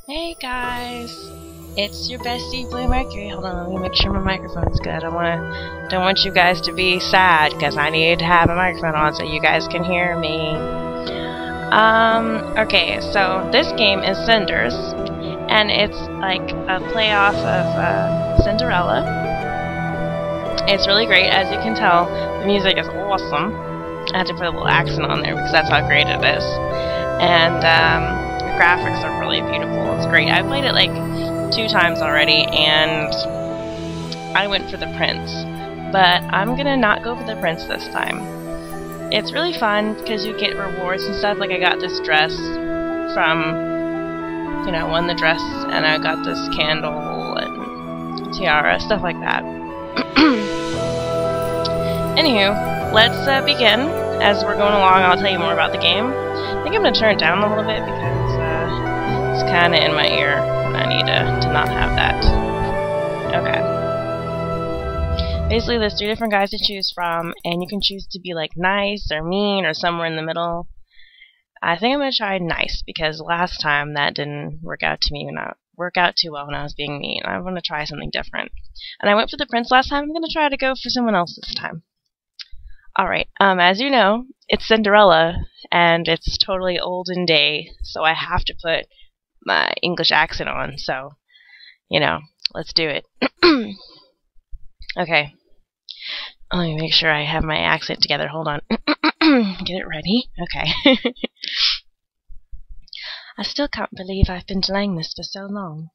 Hey guys, it's your bestie Blue Mercury. Hold on, let me make sure my microphone's good. Don't want you guys to be sad because I need to have a microphone on so you guys can hear me. Okay, so this game is Cinders, and it's like a playoff of Cinderella. It's really great, as you can tell. The music is awesome. I had to put a little accent on there because that's how great it is. And the graphics are really beautiful. It's great. I played it like 2 times already, and I went for the prince. But I'm gonna not go for the prince this time. It's really fun because you get rewards and stuff. Like I got this dress from, you know, won the dress, and I got this candle and tiara, stuff like that. Anywho, let's begin. As we're going along, I'll tell you more about the game. I think I'm going to turn it down a little bit because it's kind of in my ear, and I need to not have that. Okay. Basically, there's 3 different guys to choose from, and you can choose to be like nice or mean or somewhere in the middle. I think I'm going to try nice because last time that didn't work out too well when I was being mean. I want to try something different. And I went for the prince last time. I'm going to try to go for someone else this time. Alright, as you know, it's Cinderella, and it's totally olden day, so I have to put my English accent on, so, you know, let's do it. Okay, let me make sure I have my accent together, hold on. Get it ready? Okay. I still can't believe I've been delaying this for so long.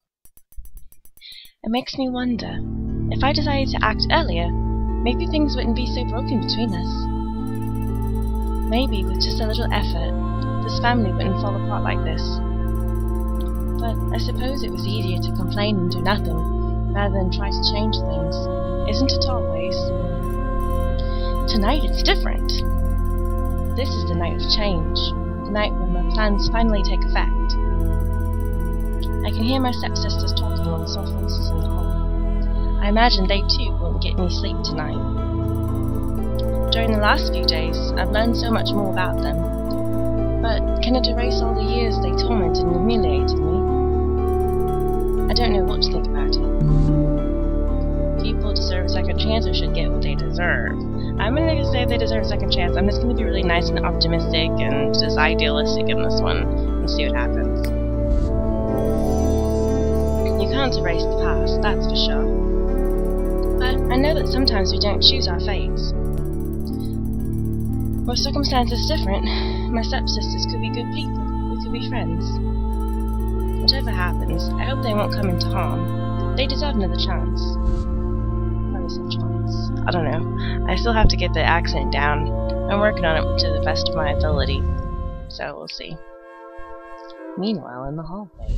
It makes me wonder, if I decided to act earlier, maybe things wouldn't be so broken between us. Maybe with just a little effort, this family wouldn't fall apart like this. But I suppose it was easier to complain and do nothing, rather than try to change things. Isn't it always? Tonight it's different. This is the night of change, the night when my plans finally take effect. I can hear my stepsisters talking on the soft voices in the hall. I imagine they too won't get any sleep tonight. During the last few days, I've learned so much more about them. But can it erase all the years they tormented and humiliated me? I don't know what to think about it. People deserve a second chance or should get what they deserve. I'm going to say they deserve a second chance. I'm just going to be really nice and optimistic and just idealistic in this one and see what happens. You can't erase the past, that's for sure. But I know that sometimes we don't choose our fates. Were circumstances different, my stepsisters could be good people, we could be friends. Whatever happens, I hope they won't come into harm. They deserve another chance. Another chance. I don't know. I still have to get the accent down. I'm working on it to the best of my ability. So we'll see. Meanwhile, in the hallway.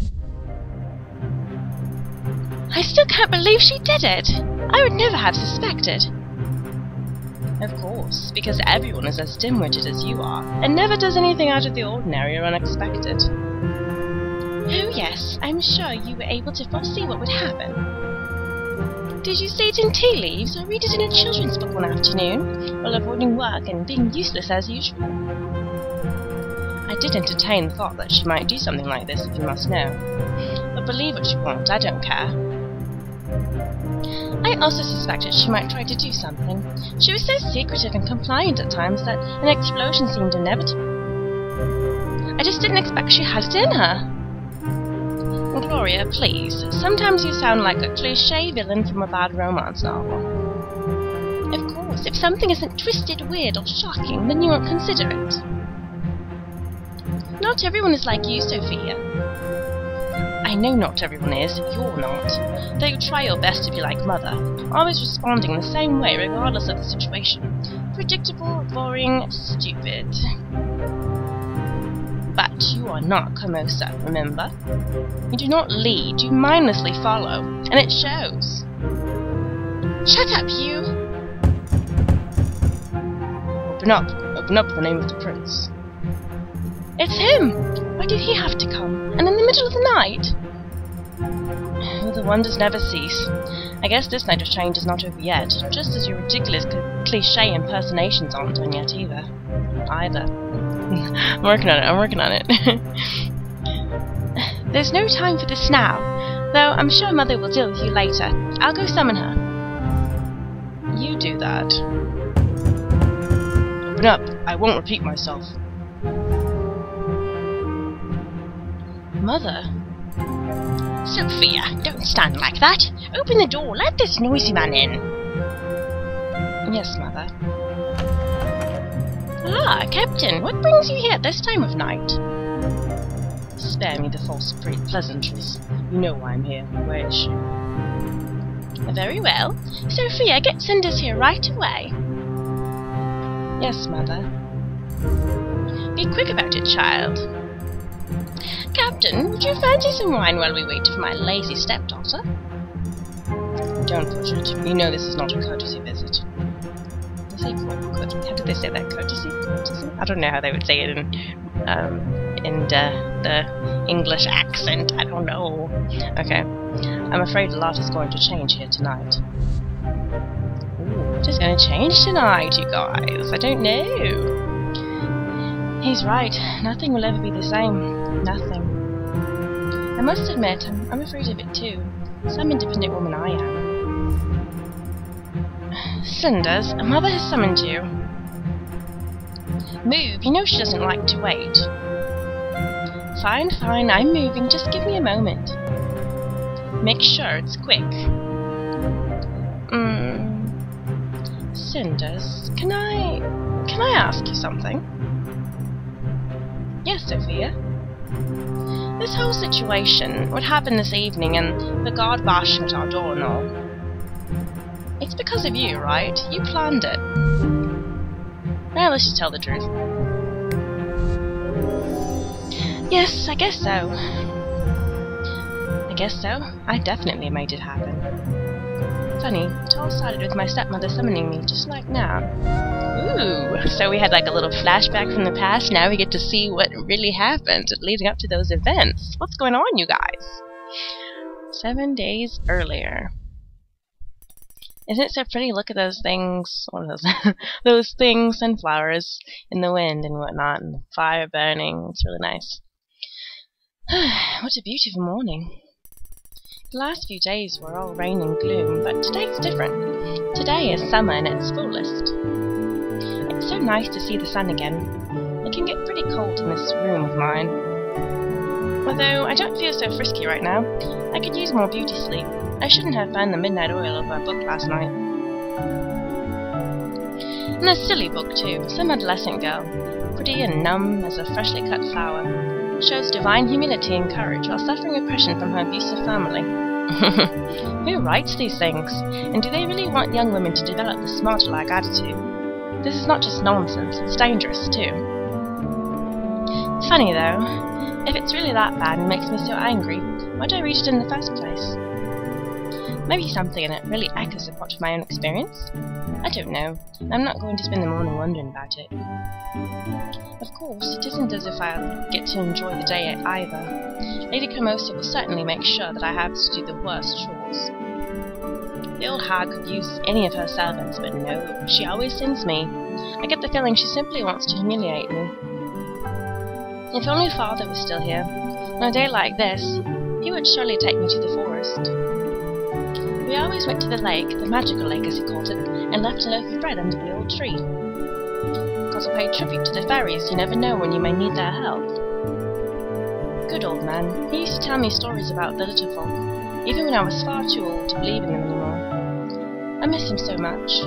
I still can't believe she did it! I would never have suspected. Of course, because everyone is as dim-witted as you are, and never does anything out of the ordinary or unexpected. Oh yes, I'm sure you were able to foresee what would happen. Did you see it in tea leaves, or read it in a children's book one afternoon, while avoiding work and being useless as usual? I did entertain the thought that she might do something like this, if you must know. But believe what you want, I don't care. I also suspected she might try to do something. She was so secretive and compliant at times that an explosion seemed inevitable. I just didn't expect she had it in her. Gloria, please, sometimes you sound like a cliché villain from a bad romance novel. Of course, if something isn't twisted, weird, or shocking, then you won't consider it. Not everyone is like you, Sophia. I know not everyone is, you're not. Though you try your best to be like Mother, always responding the same way regardless of the situation. Predictable, boring, stupid. But you are not Comosa, remember? You do not lead, you mindlessly follow, and it shows. Shut up, you! Open up in the name of the prince. It's him! Why did he have to come? And in the middle of the night? Oh, the wonders never cease. I guess this night of change is not over yet, just as your ridiculous cliché impersonations aren't done yet either. I'm working on it. There's no time for this now, though I'm sure Mother will deal with you later. I'll go summon her. You do that. Open up. I won't repeat myself. Mother? Sophia, don't stand like that. Open the door. Let this noisy man in. Yes, Mother. Ah, Captain, what brings you here at this time of night? Spare me the false pleasantries. You know why I'm here. Where is she? Very well. Sophia, get Cinders here right away. Yes, Mother. Be quick about it, child. Captain, would you fancy some wine while we wait for my lazy stepdaughter? Don't push it. You know this is not a courtesy visit. How did they say that? Courtesy? Courtesy? I don't know how they would say it in the English accent. I don't know. Okay. I'm afraid a lot is going to change here tonight. Ooh, what is going to change tonight, you guys? I don't know. He's right. Nothing will ever be the same. Nothing. I must admit, I'm afraid of it too. Some independent woman I am. Cinders, Mother has summoned you. Move, you know she doesn't like to wait. Fine, fine, I'm moving, just give me a moment. Make sure it's quick. Cinders, can I ask you something? Yes, Sophia? This whole situation, what happened this evening, and the guard bashing at our door and all, it's because of you, right? You planned it. Well, let's just tell the truth. Yes, I guess so. I definitely made it happen. Funny, it all started with my stepmother summoning me, just like now. Ooh, so we had like a little flashback from the past, now we get to see what really happened leading up to those events. What's going on, you guys? 7 days earlier. Isn't it so pretty? Look at those things. What are those? Those things and flowers in the wind and whatnot, and the fire burning. It's really nice. What a beautiful morning. The last few days were all rain and gloom, but today's different. Today is summer in its fullest. It's so nice to see the sun again. It can get pretty cold in this room of mine. Although I don't feel so frisky right now, I could use more beauty sleep. I shouldn't have burned the midnight oil of our book last night. And a silly book too, some adolescent girl, pretty and numb as a freshly cut flower, shows divine humility and courage while suffering oppression from her abusive family. Who writes these things? And do they really want young women to develop this martyr-like attitude? This is not just nonsense, it's dangerous too. Funny though, if it's really that bad and makes me so angry, why do I read it in the first place? Maybe something in it really echoes a part of my own experience? I don't know. I'm not going to spend the morning wondering about it. Of course, it isn't as if I'll get to enjoy the day either. Lady Cremosa will certainly make sure that I have to do the worst chores. The old hag could use any of her servants, but no, she always sends me. I get the feeling she simply wants to humiliate me. If only Father was still here. On a day like this, he would surely take me to the forest. We always went to the lake, the magical lake as he called it, and left a loaf of bread under the old tree. Got to pay tribute to the fairies, you never know when you may need their help. Good old man, he used to tell me stories about the little folk, even when I was far too old to believe in them anymore. I miss him so much.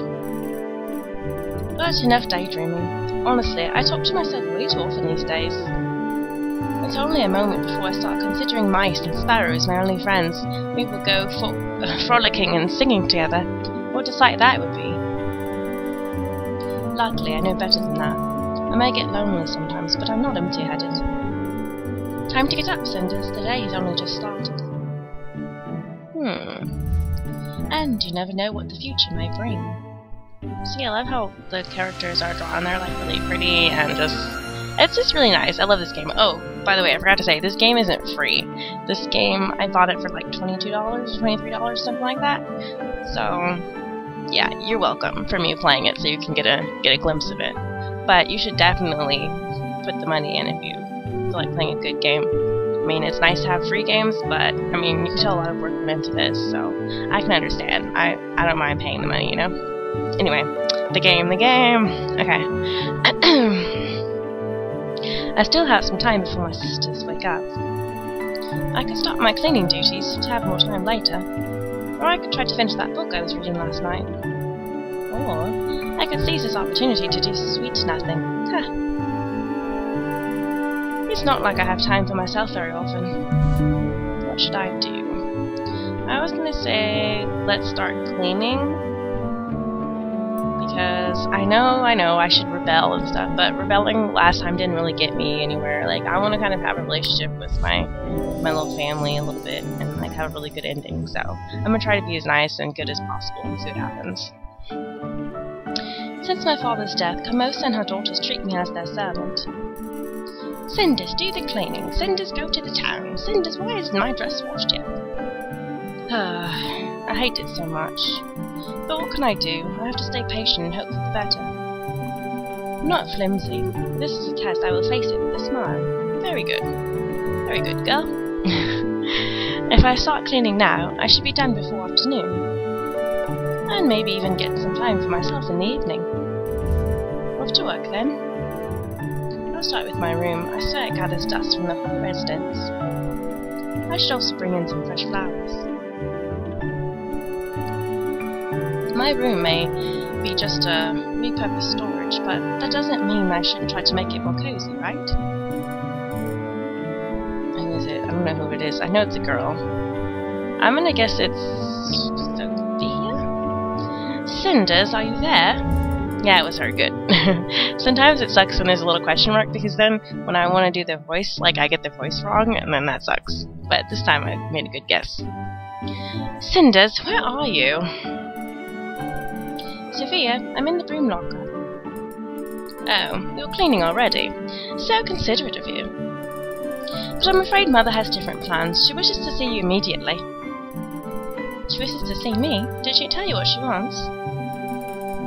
But enough daydreaming. Honestly, I talk to myself way too often these days. It's only a moment before I start considering mice and sparrows my only friends. We will go frolicking and singing together. What a sight that would be. Luckily, I know better than that. I may get lonely sometimes, but I'm not empty-headed. Time to get up, Cinders. The day has only just started. And you never know what the future may bring. See, I love how the characters are drawn. They're like really pretty and it's just really nice. I love this game. Oh, by the way, I forgot to say, this game isn't free. This game, I bought it for like $22, $23, something like that. So, yeah, you're welcome for me playing it so you can get a glimpse of it. But you should definitely put the money in if you feel like playing a good game. mean, it's nice to have free games, but, I mean, you can tell a lot of work went into this, so I can understand. I don't mind paying the money, you know? Anyway, the game. Okay. I still have some time before my sisters wake up. I could start my cleaning duties to have more time later, or I could try to finish that book I was reading last night. Or I could seize this opportunity to do sweet nothing. Huh. It's not like I have time for myself very often. What should I do? I was gonna say, let's start cleaning. Because I know I should rebel and stuff, but rebelling last time didn't really get me anywhere. Like, I want to kind of have a relationship with my little family a little bit, and like have a really good ending, so I'm gonna try to be as nice and good as possible and see what happens. Since my father's death, Camosa and her daughters treat me as their servant. Cinders, do the cleaning. Cinders, go to the town. Cinders, why isn't my dress washed yet? I hate it so much. But what can I do? I have to stay patient and hope for the better. I'm not flimsy. This is a test. I will face it with a smile. Very good. Very good, girl. If I start cleaning now, I should be done before afternoon. And maybe even get some time for myself in the evening. Off to work, then. I'll start with my room. I swear it gathers dust from the whole residence. I should also bring in some fresh flowers. My room may be just a repurposed storage, but that doesn't mean I shouldn't try to make it more cozy, right? Who is it? I don't know who it is. I know it's a girl. I'm gonna guess it's Sophia? Cinders, are you there? Yeah, it was her. Good. Sometimes it sucks when there's a little question mark, because then when I want to do the voice, like, I get the voice wrong, and then that sucks. But this time I made a good guess. Cinders, where are you? Sophia, I'm in the broom locker. Oh, you're cleaning already. So considerate of you. But I'm afraid Mother has different plans. She wishes to see you immediately. She wishes to see me? Did she tell you what she wants?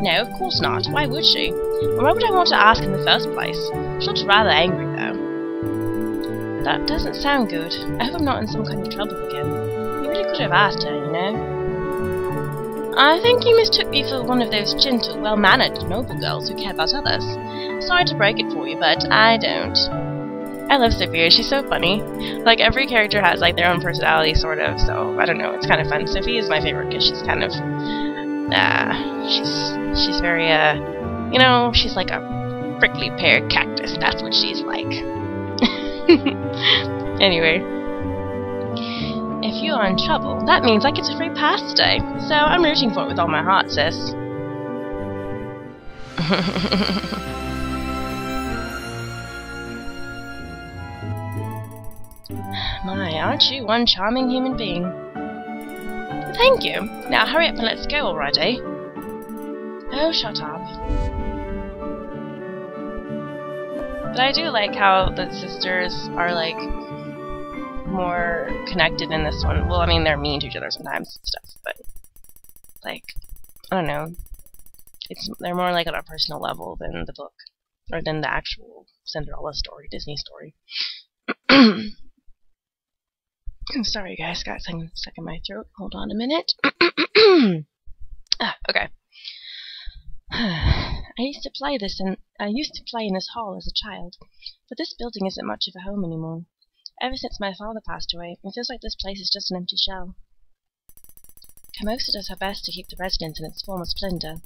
No, of course not. Why would she? And why would I want to ask in the first place? She looked rather angry, though. That doesn't sound good. I hope I'm not in some kind of trouble again. You really could have asked her, you know. I think you mistook me for one of those gentle, well-mannered, noble girls who care about others. Sorry to break it for you, but I don't. I love Sophia. She's so funny. Like, every character has, like, their own personality, sort of, so, I don't know, it's kind of fun. Sophia is my favorite because she's kind of, she's very, you know, she's like a prickly pear cactus. That's what she's like. Anyway. If you are in trouble, that means I get a free pass today, so I'm rooting for it with all my heart, sis. My, aren't you one charming human being? Thank you. Now hurry up and let's go already. Oh, shut up. But I do like how the sisters are, like, more connected in this one. Well, I mean, they're mean to each other sometimes and stuff, but, like, I don't know. They're more, like, on a personal level than the book, or than the actual Cinderella story, Disney story. I'm sorry, guys, got something stuck in my throat. Hold on a minute. Okay. I used to play in this hall as a child, but this building isn't much of a home anymore. Ever since my father passed away, it feels like this place is just an empty shell. Camosa does her best to keep the residence in its former splendor,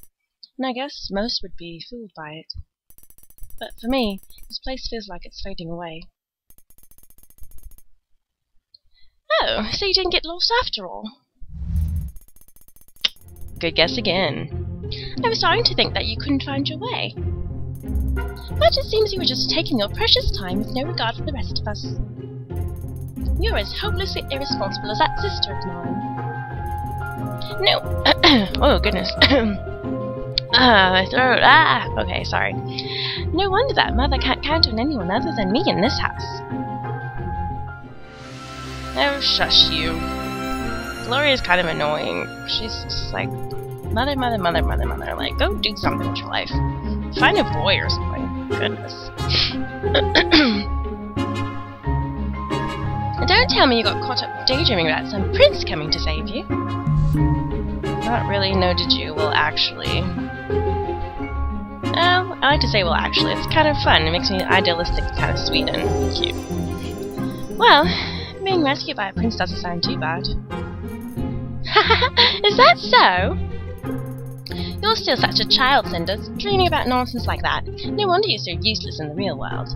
and I guess most would be fooled by it. But for me, this place feels like it's fading away. Oh, so you didn't get lost after all? Good guess again. I was starting to think that you couldn't find your way. But it seems you were just taking your precious time with no regard for the rest of us. You're as hopelessly irresponsible as that sister of mine. No. Oh, goodness. My throat. Okay, sorry. No wonder that Mother can't count on anyone other than me in this house. Oh, shush you. Gloria's kind of annoying. She's just like, mother. Like, go do something with your life. Find a boy or something. Goodness. And don't tell me you got caught up daydreaming about some prince coming to save you. Not really, no did you. Well, actually... Oh, I like to say well actually. It's kind of fun. It makes me idealistic, kind of sweet and cute. Well, being rescued by a prince doesn't sound too bad. Is that so? You're still such a child, Cinders, dreaming about nonsense like that. No wonder you're so useless in the real world.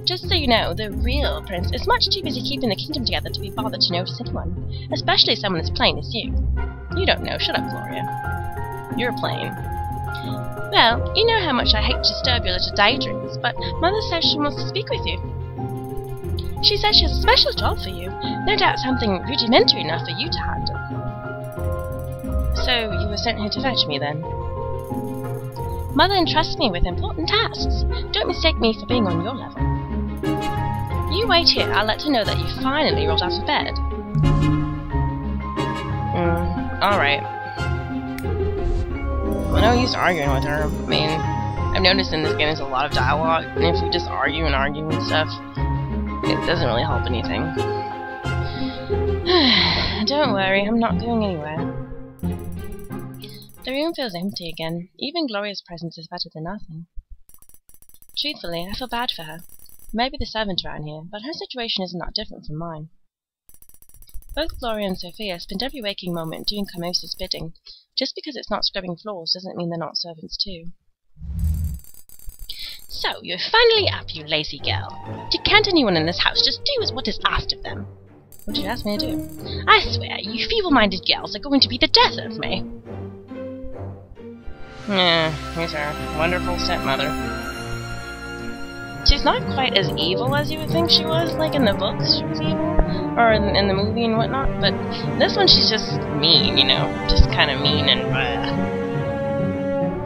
Just so you know, the real prince is much too busy keeping the kingdom together to be bothered to notice anyone, especially someone as plain as you. You don't know. Shut up, Gloria. You're plain. Well, you know how much I hate to disturb your little daydreams, but Mother says she wants to speak with you. She says she has a special job for you, no doubt something rudimentary enough for you to handle. So, you were sent here to fetch me, then? Mother entrusts me with important tasks. Don't mistake me for being on your level. You wait here, I'll let her know that you finally rolled out of bed. Alright. Well, no use arguing with her. I mean, I've noticed in this game there's a lot of dialogue, and if we just argue and stuff, it doesn't really help anything. Don't worry, I'm not going anywhere. The room feels empty again. Even Gloria's presence is better than nothing. Truthfully, I feel bad for her. Maybe the servant around here, but her situation isn't that different from mine. Both Gloria and Sophia spend every waking moment doing Camosa's bidding. Just because it's not scrubbing floors doesn't mean they're not servants too. So, you're finally up, you lazy girl. Can't anyone in this house just do what is asked of them? What did you ask me to do? I swear, you feeble-minded girls are going to be the death of me. Here's our wonderful stepmother. She's not quite as evil as you would think she was, like in the books she was evil, or in the movie and whatnot, but this one she's just mean, you know, just kind of mean and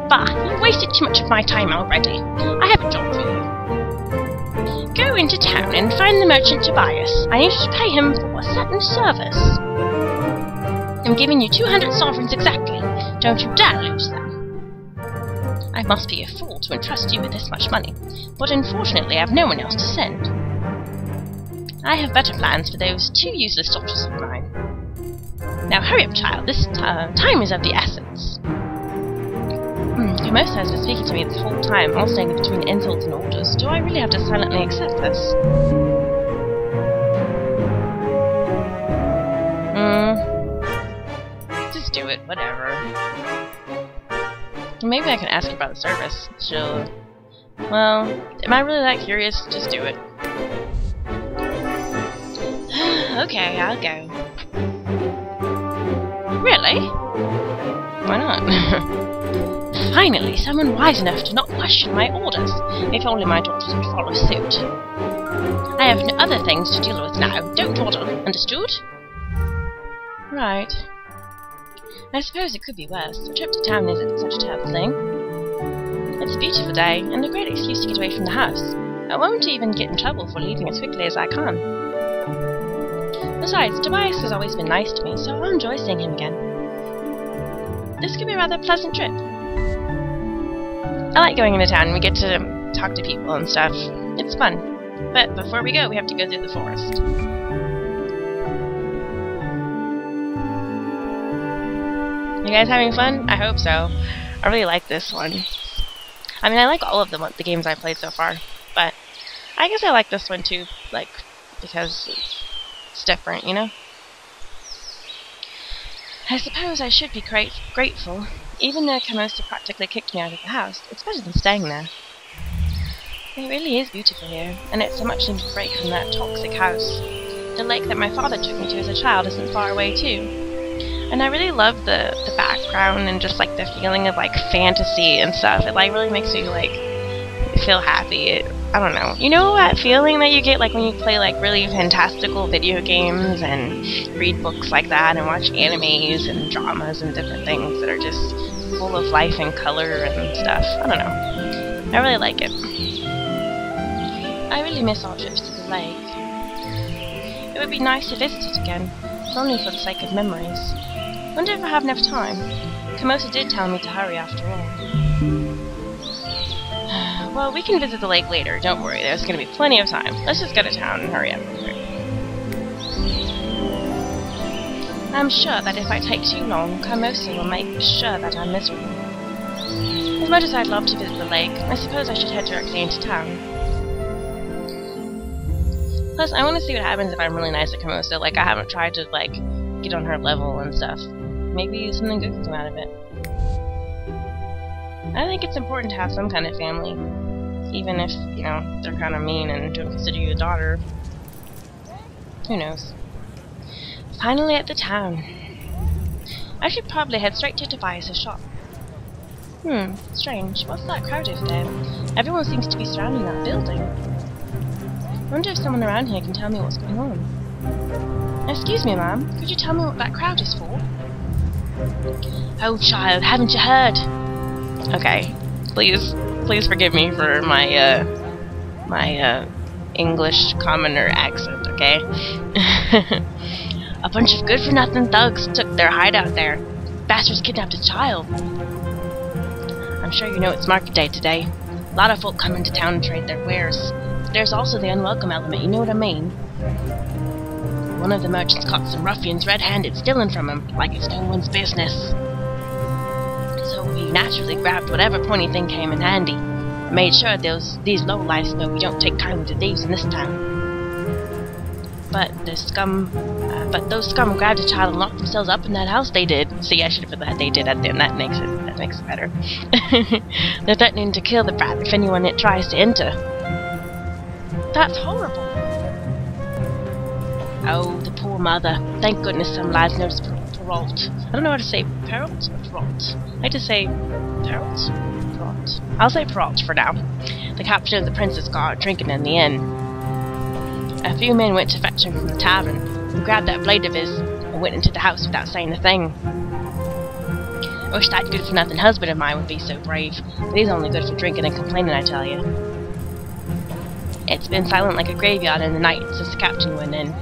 Bah, you've wasted too much of my time already. I have a job for you. Go into town and find the merchant Tobias. I need you to pay him for a certain service. I'm giving you 200 sovereigns exactly. Don't you dare lose them. I must be a fool to entrust you with this much money, but unfortunately I have no one else to send. I have better plans for those two useless daughters of mine. Now hurry up, child. This time is of the essence. Camosa has been speaking to me this whole time, alternating between insults and orders. Do I really have to silently accept this? Just do it, whatever. Maybe I can ask her about the service. She'll... Well, am I really that curious? Just do it. Okay, I'll go. Really? Why not? Finally, someone wise enough to not question my orders. If only my daughters would follow suit. I have other things to deal with now. Don't dawdle. Understood? Right. I suppose it could be worse. A trip to town isn't such a terrible thing. It's a beautiful day, and a great excuse to get away from the house. I won't even get in trouble for leaving as quickly as I can. Besides, Tobias has always been nice to me, so I'll enjoy seeing him again. This could be a rather pleasant trip. I like going into town. We get to talk to people and stuff. It's fun. But before we go, we have to go through the forest. You guys having fun? I hope so. I really like this one. I mean, I like all of the games I've played so far, but I guess I like this one too, like, because it's different, you know? I suppose I should be grateful. Even though Camosa practically kicked me out of the house, it's better than staying there. It really is beautiful here, and it's a much needed break from that toxic house. The lake that my father took me to as a child isn't far away too. And I really love the background and just like the feeling of like fantasy and stuff. It like really makes me like feel happy. I don't know. You know that feeling that you get like when you play like really fantastical video games and read books like that and watch animes and dramas and different things that are just full of life and color and stuff. I don't know. I really like it. I really miss our trips to the lake. It would be nice to visit it again, if only for the sake of memories. Wonder if I have enough time. Camosa did tell me to hurry after all. Well, we can visit the lake later, don't worry, there's gonna be plenty of time. Let's just go to town and hurry up real quick. I'm sure that if I take too long, Carmosa will make sure that I'm miserable. As much as I'd love to visit the lake, I suppose I should head directly into town. Plus, I want to see what happens if I'm really nice to Carmosa. Like, I haven't tried to, like, get on her level and stuff. Maybe something good can come out of it. I think it's important to have some kind of family. Even if, you know, they're kind of mean and don't consider you a daughter. Who knows? Finally at the town. I should probably head straight to Tobias' shop. Strange. What's that crowd over there? Everyone seems to be surrounding that building. I wonder if someone around here can tell me what's going on. Excuse me, ma'am. Could you tell me what that crowd is for? Oh, child, haven't you heard? Okay. Please forgive me for my, my English commoner accent, okay? A bunch of good-for-nothing thugs took their hideout there. Bastards kidnapped a child. I'm sure you know it's market day today. A lot of folk come into town and trade their wares. But there's also the unwelcome element, you know what I mean? One of the merchants caught some ruffians red-handed stealing from him, like it's no one's business. So we naturally grabbed whatever pointy thing came in handy. Made sure these lowlifes know we don't take kindly to thieves in this town. But those scum grabbed a child and locked themselves up in that house. They did. See, I should have put that "they did" at the end. That makes it better. They're threatening to kill the brat if anyone tries to enter. That's horrible. Oh, the poor mother. Thank goodness some lads noticed Perrault. I don't know how to say Perrault or Perrault. I like to say Perrault. Perrault. I'll say Perrault for now. The captain of the Prince's Guard drinking in the inn. A few men went to fetch him from the tavern, and grabbed that blade of his, and went into the house without saying a thing. I wish that good-for-nothing husband of mine would be so brave, but he's only good for drinking and complaining, I tell you. It's been silent like a graveyard in the night since the captain went in.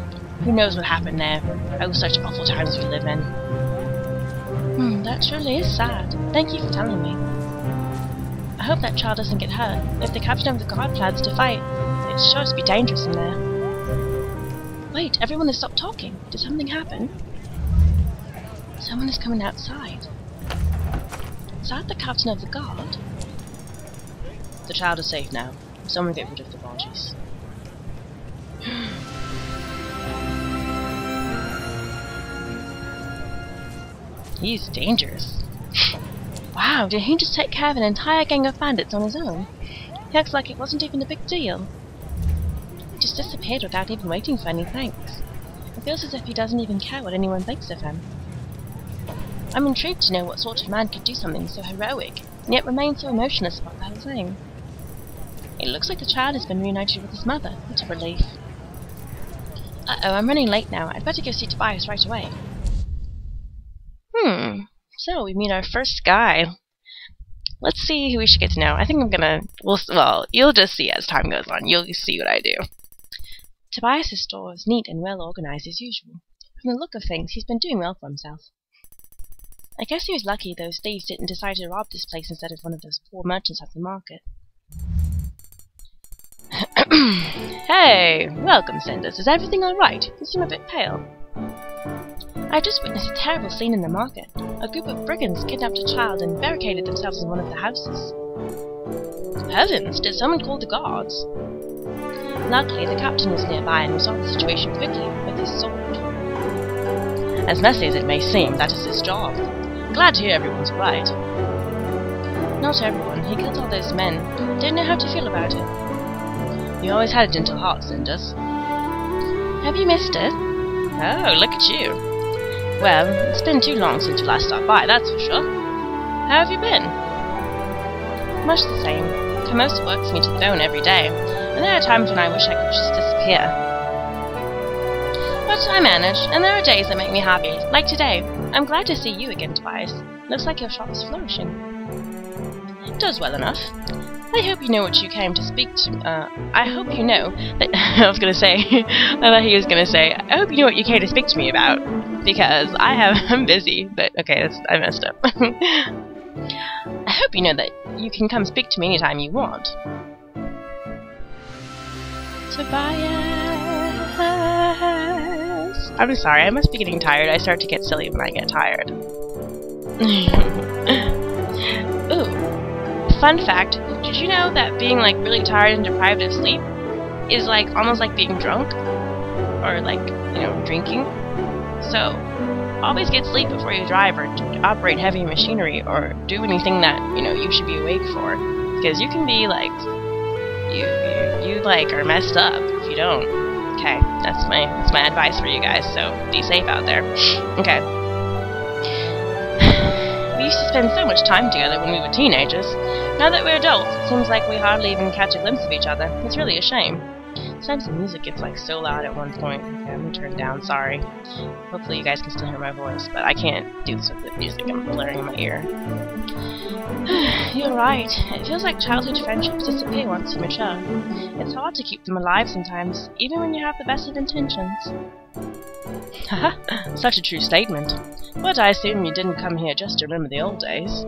Who knows what happened there? Oh, such awful times we live in. That surely is sad. Thank you for telling me. I hope that child doesn't get hurt. If the captain of the guard plans to fight, it's sure to be dangerous in there. Wait, everyone has stopped talking. Did something happen? Someone is coming outside. Is that the captain of the guard? The child is safe now. Someone get rid of the bodies. He's dangerous. Wow, did he just take care of an entire gang of bandits on his own? He acts like it wasn't even a big deal. He just disappeared without even waiting for any thanks. It feels as if he doesn't even care what anyone thinks of him. I'm intrigued to know what sort of man could do something so heroic, and yet remain so emotionless about the whole thing. It looks like the child has been reunited with his mother. What a relief. Uh-oh, I'm running late now. I'd better go see Tobias right away. So we meet our first guy. Let's see who we should get to know. I think I'm gonna... Well, you'll just see as time goes on. You'll see what I do. Tobias' store is neat and well organized as usual. From the look of things, he's been doing well for himself. I guess he was lucky those thieves didn't decide to rob this place instead of one of those poor merchants at the market. Hey! Welcome, Cinders. Is everything alright? You seem a bit pale. I just witnessed a terrible scene in the market. A group of brigands kidnapped a child and barricaded themselves in one of the houses. Heavens! Did someone call the guards? Luckily, the captain was nearby and resolved the situation quickly with his sword. As messy as it may seem, that is his job. Glad to hear everyone's right. Not everyone. He killed all those men. Didn't know how to feel about it. You always had a gentle heart, Cinders. Have you missed it? Oh, look at you. Well, it's been too long since you last stopped by, that's for sure. How have you been? Much the same. Carmosa works me to the bone every day, and there are times when I wish I could just disappear. But I manage, and there are days that make me happy, like today. I'm glad to see you again, Tobias. Looks like your shop is flourishing. It does well enough. I hope you know what you came to speak to. I hope you know that. I was gonna say. I thought he was gonna say. I hope you know what you came to speak to me about, because I'm busy. But okay, I messed up. I hope you know that you can come speak to me anytime you want. Tobias. I'm sorry, I must be getting tired. I start to get silly when I get tired. Ooh. Fun fact, did you know that being like really tired and deprived of sleep is like almost like being drunk? Or like, you know, drinking? So, always get sleep before you drive or operate heavy machinery or do anything that, you know, you should be awake for. Because you can be like, you like are messed up if you don't. Okay, that's my advice for you guys, so be safe out there. Okay. We used to spend so much time together when we were teenagers. Now that we're adults, it seems like we hardly even catch a glimpse of each other. It's really a shame. Sometimes the music gets like so loud at one point. Okay, I'm gonna turn it down, sorry. Hopefully you guys can still hear my voice, but I can't do this with the music, I'm blaring in my ear. You're right. It feels like childhood friendships disappear once you mature. It's hard to keep them alive sometimes, even when you have the best of intentions. Haha, such a true statement. But I assume you didn't come here just to remember the old days.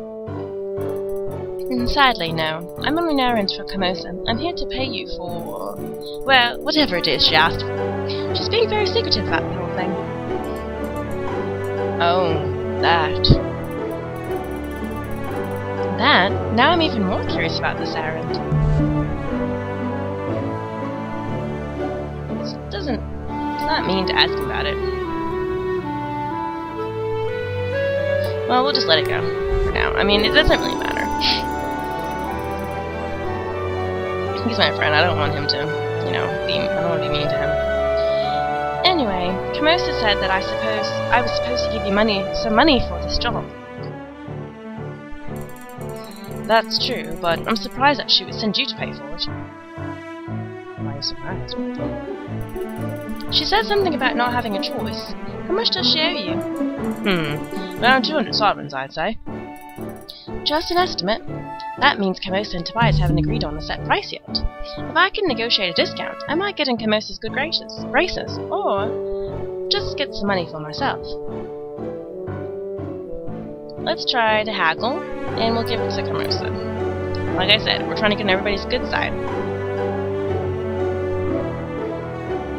Sadly, no. I'm on an errand for Camosa. I'm here to pay you for... well, whatever it is she asked for. She's being very secretive about the whole thing. Oh, that. That? Now I'm even more curious about this errand. Does not mean to ask about it. Well, we'll just let it go for now. I mean, it doesn't really matter. He's my friend. I don't want him to, you know, I don't want to be mean to him. Anyway, Camosa said that I was supposed to give you some money for this job. That's true, but I'm surprised that she would send you to pay for it. Why are you surprised? She said something about not having a choice. How much does she owe you? Around 200 sovereigns, I'd say. Just an estimate. That means Camosa and Tobias haven't agreed on a set price yet. If I can negotiate a discount, I might get in Camosa's good graces, or just get some money for myself. Let's try to haggle, and we'll give it to Camosa. Like I said, we're trying to get on everybody's good side.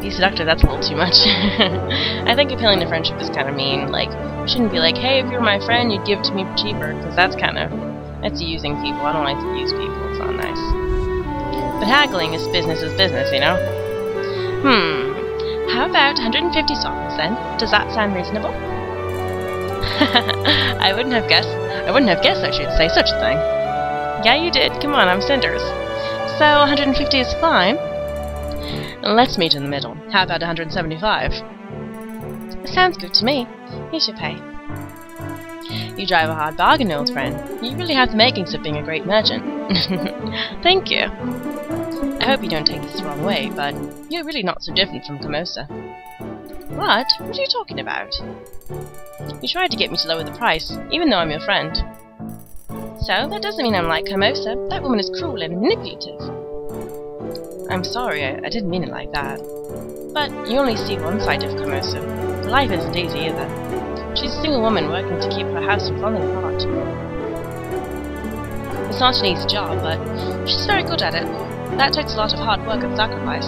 Be seductive, that's a little too much. I think appealing to friendship is kind of mean. Like, you shouldn't be like, hey, if you're my friend, you'd give it to me for cheaper, because that's using people. I don't like to use people, it's not nice. But haggling is business, you know? How about 150 sovereigns then? Does that sound reasonable? I wouldn't have guessed I should say such a thing. Yeah, you did. Come on, I'm Cinders. So 150 is fine. Let's meet in the middle. How about 175? Sounds good to me. Here's your pay. You drive a hard bargain, old friend. You really have the makings of being a great merchant. Thank you. I hope you don't take this the wrong way, but you're really not so different from Camosa. What? What are you talking about? You tried to get me to lower the price, even though I'm your friend. So, that doesn't mean I'm like Camosa. That woman is cruel and manipulative. I'm sorry, I didn't mean it like that. But you only see one side of Camosa. Life isn't easy either. She's a single woman working to keep her house from falling apart. It's not an easy job, but she's very good at it. That takes a lot of hard work and sacrifice.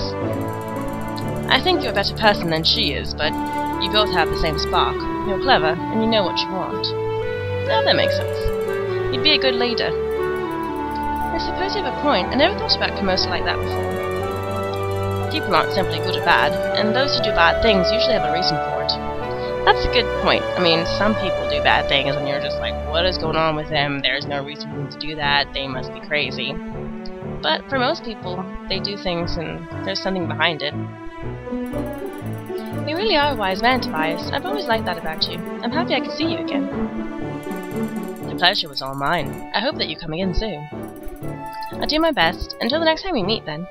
I think you're a better person than she is, but you both have the same spark. You're clever, and you know what you want. Now that makes sense. You'd be a good leader. I suppose you have a point. I never thought about Camosa like that before. People aren't simply good or bad, and those who do bad things usually have a reason for it. That's a good point. I mean, some people do bad things, and you're just like, what is going on with them? There's no reason for them to do that. They must be crazy. But for most people, they do things, and there's something behind it. You really are a wise man, Tobias. I've always liked that about you. I'm happy I could see you again. The pleasure was all mine. I hope that you come again soon. I'll do my best. Until the next time we meet, then.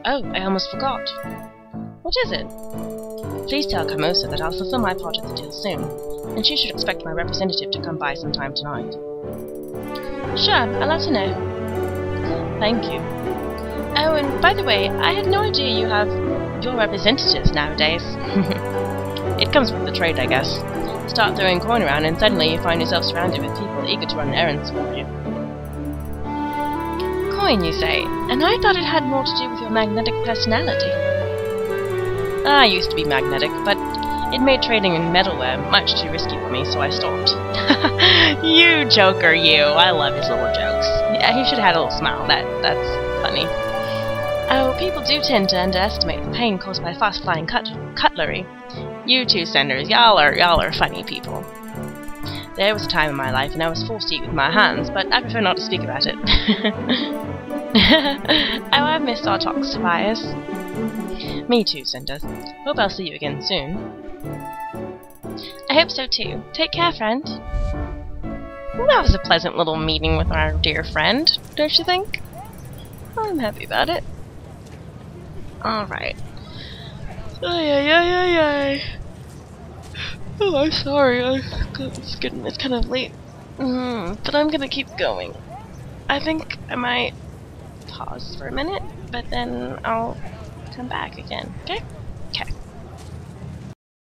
Oh, I almost forgot. What is it? Please tell Camosa that I'll fulfill my part of the deal soon, and she should expect my representative to come by sometime tonight. Sure, I'll let her know. Thank you. Oh, and by the way, I had no idea you have your representatives nowadays. It comes with the trade, I guess. Start throwing coin around and suddenly you find yourself surrounded with people eager to run errands for you. Coin, you say? And I thought it had more to do with your magnetic personality. I used to be magnetic, but it made trading in metalware much too risky for me, so I stopped. You joker, you! I love his little jokes. Yeah, he should have had a little smile. That's funny. Oh, people do tend to underestimate the pain caused by fast-flying cutlery. You two Cinders, y'all are funny people. There was a time in my life when I was forced to eat with my hands, but I prefer not to speak about it. Oh, I've missed our talks, Tobias. Me too, Cinders. Hope I'll see you again soon. I hope so too. Take care, friend. Well, that was a pleasant little meeting with our dear friend, don't you think? I'm happy about it. Alright. Ay. Oh, I'm sorry. It's kind of late. But I'm gonna keep going. I think I might pause for a minute, but then I'll come back again, okay?